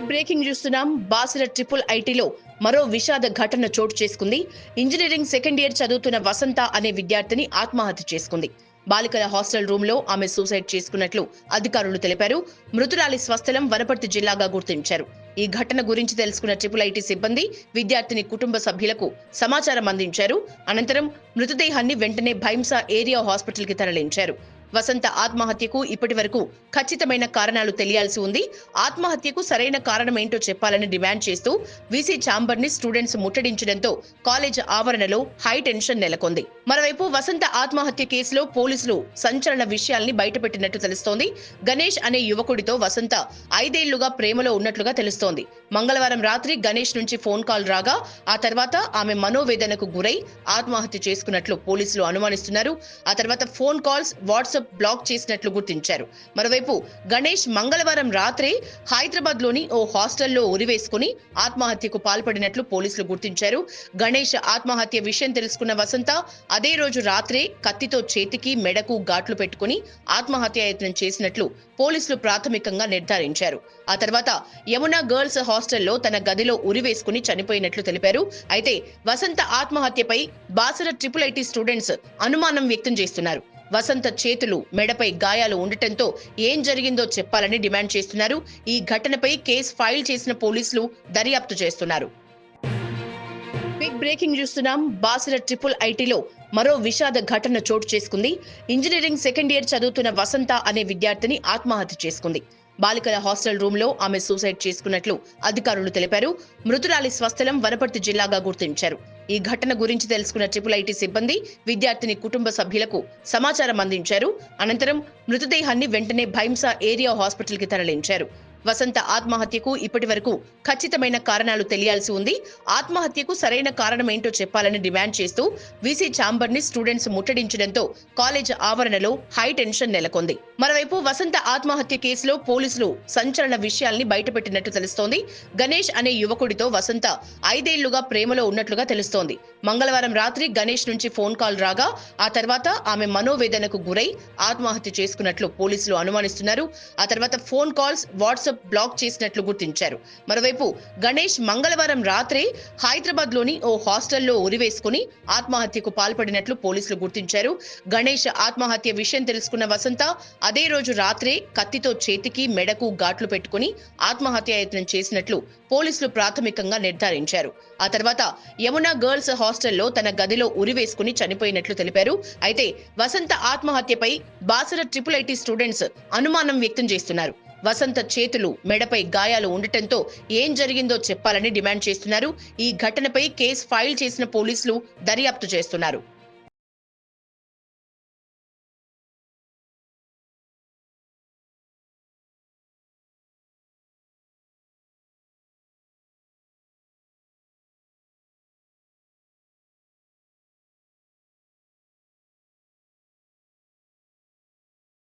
Big breaking చూస్తున్నాం. Basara triple ఐటీలో మరో విషాద ఘటన చోటు చేసుకుంది. ఇంజనీరింగ్ సెకండ్ ఇయర్ చదువుతున్న వసంత అనే విద్యార్థిని ఆత్మహత్య చేసుకుంది. బాలికల హాస్టల్ రూమ్ లో ఆమె సూసైడ్ చేసుకున్నట్లు అధికారులు తెలిపారు. మృతురాలి స్వస్థలం వనపర్తి జిల్లాగా గుర్తించారు. ఈ ఘటన గురించి తెలుసుకున్న ట్రిపుల్ ఐటీ సిబ్బంది విద్యార్థిని కుటుంబ సభ్యులకు సమాచారం అందించారు. అనంతరం మృతదేహాన్ని వెంటనే భైంసా ఏరియా హాస్పిటల్ కి తరలించారు. వసంత ఆత్మహత్యకు ఇప్పటి వరకు ఖచ్చితమైన కారణాలు తెలియాల్సి ఉంది. ఆత్మహత్యకు సరైన కారణం ఏంటో చెప్పాలని డిమాండ్ చేస్తూ వీసీ ఛాంబర్ ని స్టూడెంట్స్ ముట్టడించడంతో కాలేజ్ ఆవరణలో హై టెన్షన్ నెలకొంది. మరోవైపు వసంత ఆత్మహత్య కేసులో పోలీసులు సంచలన విషయాల్ని బయటపెట్టినట్టు తెలుస్తోంది. గణేష్ అనే యువకుడితో వసంత 5 ఏళ్లుగా ప్రేమలో ఉన్నట్లుగా తెలుస్తోంది. మంగళవారం రాత్రి గణేష్ నుంచి ఫోన్ కాల్ రాగా ఆ తర్వాత ఆమె మనోవేదనకు గురై ఆత్మహత్య చేసుకున్నట్లు పోలీసులు అనుమానిస్తున్నారు. ఆ తర్వాత ఫోన్ కాల్స్, వాట్సాప్ బ్లాక్ చేసినట్లు గుర్తించారు. మరోవైపు గణేష్ మంగళవారం రాత్రి హైదరాబాద్ లోని ఓ హాస్టల్లో ఉరివేసుకుని ఆత్మహత్యకు పాల్పడినట్లు పోలీసులు గుర్తించారు. గణేష్ ఆత్మహత్య విషయం తెలుసుకున్న వసంత అదే రోజు రాత్రే కత్తితో చేతికి, మెడకు ఘాట్లు పెట్టుకుని ఆత్మహత్యాయత్నం చేసినట్లు పోలీసులు ప్రాథమికంగా నిర్ధారించారు. ఆ తర్వాత యమునా గర్ల్స్ హాస్టల్లో తన గదిలో ఉరివేసుకుని చనిపోయినట్లు తెలిపారు. అయితే వసంత ఆత్మహత్యపై బాసర ట్రిపుల్ ఐటీ స్టూడెంట్స్ అనుమానం వ్యక్తం చేస్తున్నారు. వసంత చేతులు, మెడపై గాయాలు ఉండటంతో ఏం జరిగిందో చెప్పాలని డిమాండ్ చేస్తున్నారు. ఈ ఘటనపై కేసు ఫైల్ చేసిన పోలీసులు దర్యాప్తు చేస్తున్నారు. బిగ్ బ్రేకింగ్ చూస్తున్నాం. బాసర ట్రిపుల్ ఐటీలో మరో విషాద ఘటన చోటు చేసుకుంది. ఇంజనీరింగ్ సెకండ్ ఇయర్ చదువుతున్న వసంత అనే విద్యార్థిని ఆత్మహత్య చేసుకుంది. బాలికల హాస్టల్ రూమ్ లో ఆమె సూసైడ్ చేసుకున్నట్లు అధికారులు తెలిపారు. మృతురాలి స్వస్థలం వనపర్తి జిల్లాగా గుర్తించారు. ఈ ఘటన గురించి తెలుసుకున్న ట్రిపుల్ ఐటీ సిబ్బంది విద్యార్థిని కుటుంబ సభ్యులకు సమాచారం అందించారు. అనంతరం మృతదేహాన్ని వెంటనే భైంసా ఏరియా హాస్పిటల్ కి తరలించారు. వసంత ఆత్మహత్యకు ఇప్పటి వరకు ఖచ్చితమైన కారణాలు తెలియాల్సి ఉంది. ఆత్మహత్యకు సరైన కారణం ఏంటో చెప్పాలని డిమాండ్ చేస్తూ వీసీ ఛాంబర్ ని స్టూడెంట్స్ ముట్టడించడంతో కాలేజ్ ఆవరణలో హై టెన్షన్ నెలకొంది. మరోవైపు వసంత ఆత్మహత్య కేసులో పోలీసులు సంచలన విషయాల్ని బయటపెట్టినట్టు తెలుస్తోంది. గణేష్ అనే యువకుడితో వసంత 5 ఏళ్లుగా ప్రేమలో ఉన్నట్లుగా తెలుస్తోంది. మంగళవారం రాత్రి గణేష్ నుంచి ఫోన్ కాల్ రాగా ఆ తర్వాత ఆమె మనోవేదనకు గురై ఆత్మహత్య చేసుకున్నట్లు పోలీసులు అనుమానిస్తున్నారు. ఆ తర్వాత ఫోన్ కాల్స్, వాట్సాప్ బ్లాక్ చేసినట్లు గుర్తించారు. మరోవైపు గణేష్ మంగళవారం రాత్రి హైదరాబాద్ లోని ఓ హాస్టల్లో ఉరివేసుకుని ఆత్మహత్యకు పాల్పడినట్లు పోలీసులు గుర్తించారు. గణేష్ ఆత్మహత్య విషయం తెలుసుకున్న వసంత అదే రోజు రాత్రే కత్తితో చేతికి, మెడకు ఘాట్లు పెట్టుకుని ఆత్మహత్యాయత్నం చేసినట్లు పోలీసులు ప్రాథమికంగా నిర్ధారించారు. ఆ తర్వాత యమునా గర్ల్స్ హాస్టల్లో తన గదిలో ఉరివేసుకుని చనిపోయినట్లు తెలిపారు. అయితే వసంత ఆత్మహత్యపై బాసర ట్రిపుల్ ఐటీ స్టూడెంట్స్ అనుమానం వ్యక్తం చేస్తున్నారు. వసంత చేతులు, మెడపై గాయాలు ఉండటంతో ఏం జరిగిందో చెప్పాలని డిమాండ్ చేస్తున్నారు. ఈ ఘటనపై కేసు ఫైల్ చేసిన పోలీసులు దర్యాప్తు చేస్తున్నారు.